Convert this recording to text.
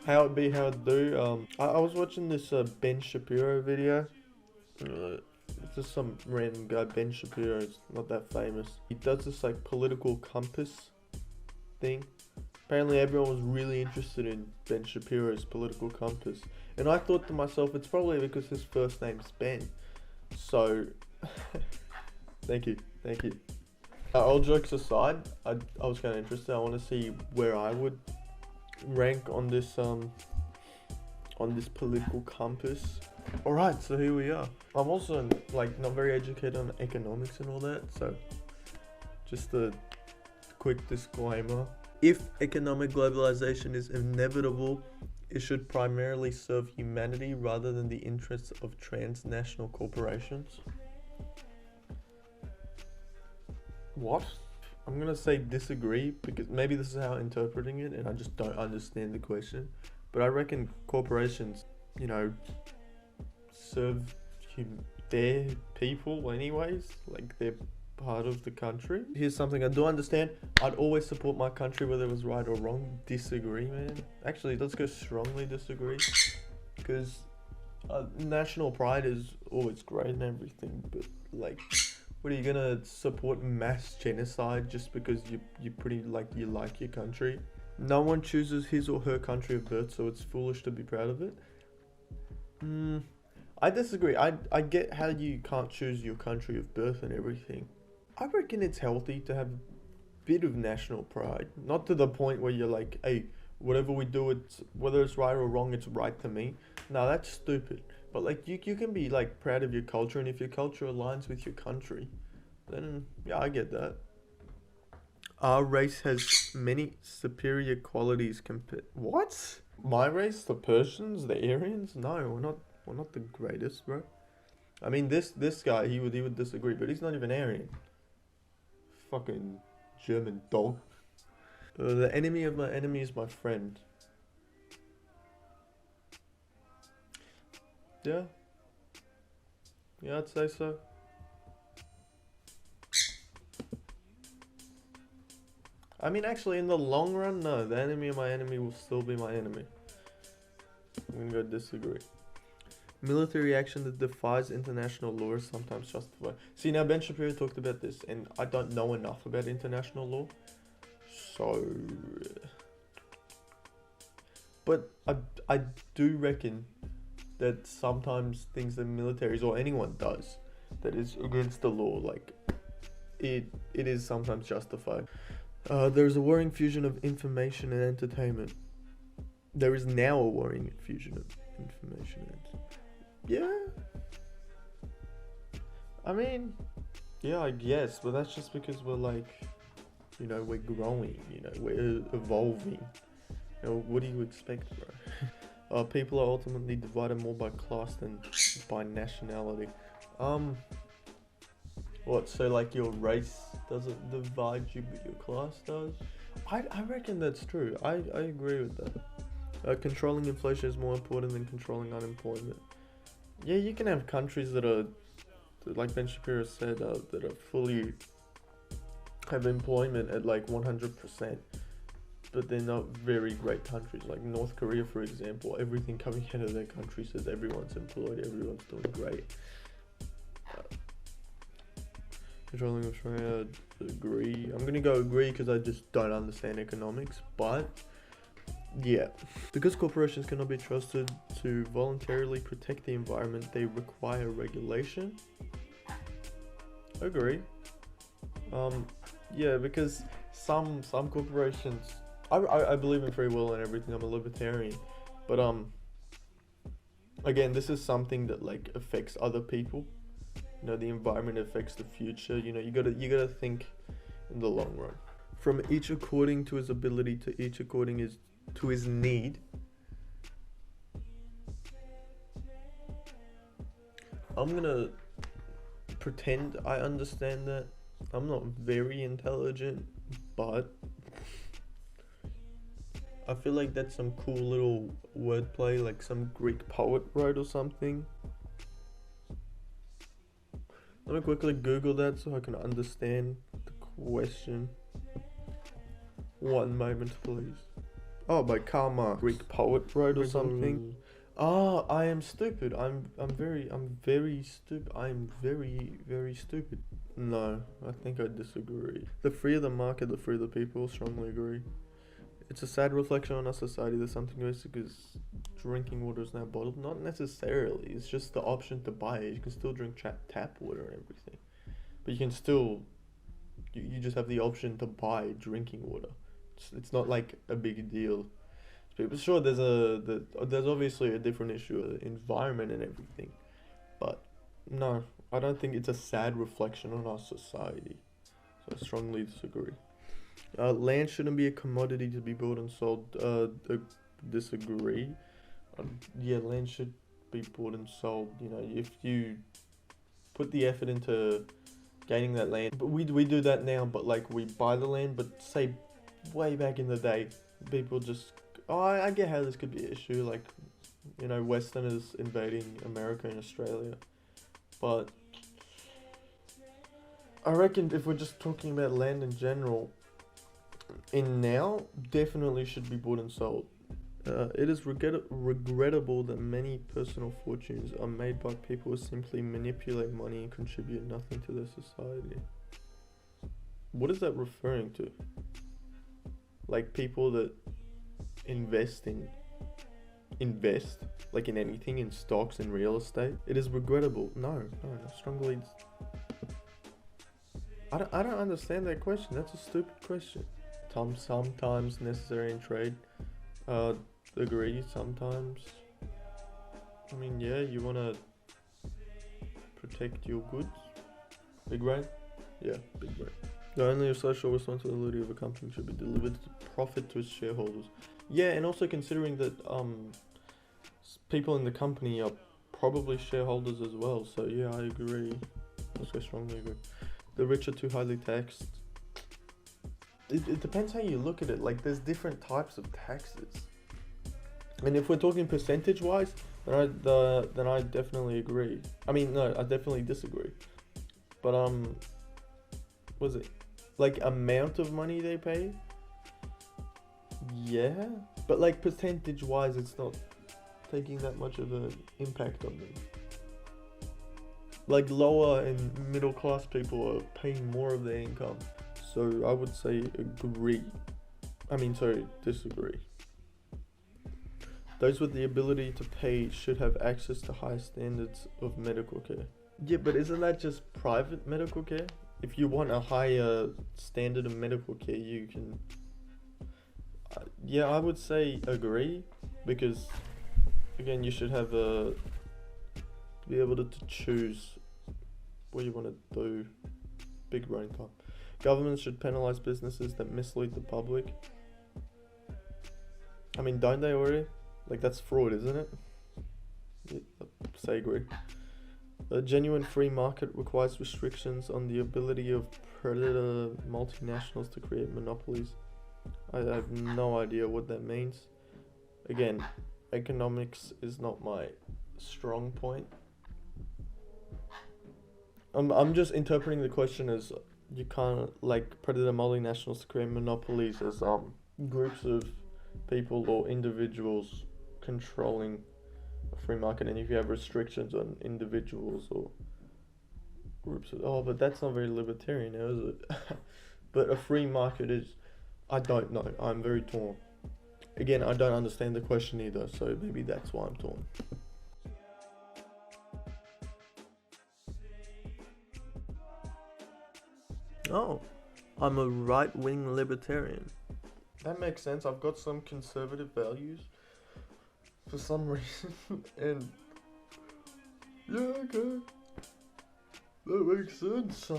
How it be, how it do. I was watching this Ben Shapiro video. It's just some random guy, Ben Shapiro. It's not that famous. He does this like political compass thing. Apparently, everyone was really interested in Ben Shapiro's political compass, and I thought to myself, it's probably because his first name's Ben. So, thank you. All jokes aside, I was kind of interested. I want to see where I would rank on this political compass. All right, so here we are. I'm also like not very educated on economics and all that, so just a quick disclaimer. If economic globalization is inevitable, it should primarily serve humanity rather than the interests of transnational corporations. What? I'm gonna say disagree, because maybe this is how I'm interpreting it and I just don't understand the question. But I reckon corporations, serve their people anyways, like they're part of the country. Here's something I do understand. I'd always support my country whether it was right or wrong. Disagree, man. Actually, let's go strongly disagree, because national pride is always great and everything, but like, what are you gonna support mass genocide just because you pretty like you like your country? No one chooses his or her country of birth, so it's foolish to be proud of it. I disagree. I get how you can't choose your country of birth and everything. I reckon it's healthy to have a bit of national pride. Not to the point where you're like, hey, whatever we do, whether it's right or wrong, it's right to me. No, that's stupid. But like, you can be like proud of your culture, and if your culture aligns with your country, then yeah, I get that. Our race has many superior qualities compared. What? My race, the Persians, the Aryans? No, we're not the greatest, bro. I mean, this guy, he would disagree, but he's not even Aryan. Fucking German dog. The enemy of my enemy is my friend. Yeah, I'd say so. I mean, actually, in the long run, no. The enemy of my enemy will still be my enemy. I'm gonna go disagree. Military action that defies international law is sometimes justified. See, now Ben Shapiro talked about this, and I don't know enough about international law. So... But I do reckon that sometimes things that militaries or anyone does that is against the law, like, it is sometimes justified. There's a worrying fusion of information and entertainment. There is now a worrying fusion of information and yeah. I mean, yeah, I guess, but that's just because we're like, we're growing, we're evolving. What do you expect, bro? People are ultimately divided more by class than by nationality. What, so like your race doesn't divide you, but your class does? I reckon that's true. I agree with that. Controlling inflation is more important than controlling unemployment. Yeah, you can have countries that are, like Ben Shapiro said, that are fully have employment at like 100%, but they're not very great countries. Like North Korea, for example, everything coming out of their country says everyone's employed, everyone's doing great. Controlling Australia, agree. I'm gonna go agree because I just don't understand economics, but yeah. Because corporations cannot be trusted to voluntarily protect the environment, they require regulation. Agree. Yeah, because some corporations, I believe in free will and everything. I'm a libertarian, but again, this is something that like affects other people. The environment affects the future. You gotta think in the long run. From each according to his ability to each according to his need. I'm gonna pretend I understand that. I'm not very intelligent, but I feel like that's some cool little wordplay, like some Greek poet wrote or something. Let me quickly Google that so I can understand the question. One moment, please. Oh, by Karl Marx, Greek poet wrote or something. Ah, I am stupid. I'm very stupid. I'm very stupid. No, I think I disagree. The freer the market, the freer the people. Strongly agree. It's a sad reflection on our society that something basic as drinking water is now bottled. Not necessarily. It's just the option to buy it. You can still drink tap water and everything, but you can still. You just have the option to buy drinking water. It's not like a big deal. Sure, there's obviously a different issue of the environment and everything, but no, I don't think it's a sad reflection on our society. So I strongly disagree. Land shouldn't be a commodity to be bought and sold. Disagree. Yeah, land should be bought and sold. You know, if you put the effort into gaining that land, but we do that now. But like we buy the land, but say way back in the day, people just. Oh, I get how this could be an issue, like, you know, Westerners invading America and Australia. But I reckon if we're just talking about land in general, in now, definitely should be bought and sold. It is regrettable that many personal fortunes are made by people who simply manipulate money and contribute nothing to their society. What is that referring to? Like people that invest like in anything, in stocks and real estate. It is regrettable. No, strongly. I don't understand that question. That's a stupid question. Sometimes necessary in trade. Agree. Sometimes. I mean, yeah, you wanna protect your goods. Big brain. Yeah, big brain. The only social responsibility of a company should be delivered profit to its shareholders. Yeah, and also considering that people in the company are probably shareholders as well. So yeah, I agree. Also strongly agree. The rich are too highly taxed. It depends how you look at it. Like there's different types of taxes. And if we're talking percentage wise, then I definitely agree. I mean no, I definitely disagree. But was it like amount of money they pay? Yeah, but like percentage wise, it's not taking that much of an impact on them. Like lower and middle class people are paying more of their income. So I would say agree. Disagree. Those with the ability to pay should have access to high standards of medical care. Yeah, but isn't that just private medical care? If you want a higher standard of medical care, you can. Yeah, I would say agree, because again, you should have be able to choose what you want to do. Big brain time. Governments should penalize businesses that mislead the public. I mean, don't they already? Like that's fraud, isn't it? Yeah, say agree. A genuine free market requires restrictions on the ability of predator multinationals to create monopolies. I have no idea what that means. Again, economics is not my strong point. I'm just interpreting the question as you can't like predator multinationals to create monopolies as groups of people or individuals controlling a free market, and if you have restrictions on individuals or groups of, but that's not very libertarian now, is it? But a free market is, I don't know, I'm very torn. Again, I don't understand the question either, so maybe that's why I'm torn. Oh, I'm a right-wing libertarian. That makes sense. I've got some conservative values for some reason, and yeah, okay, that makes sense.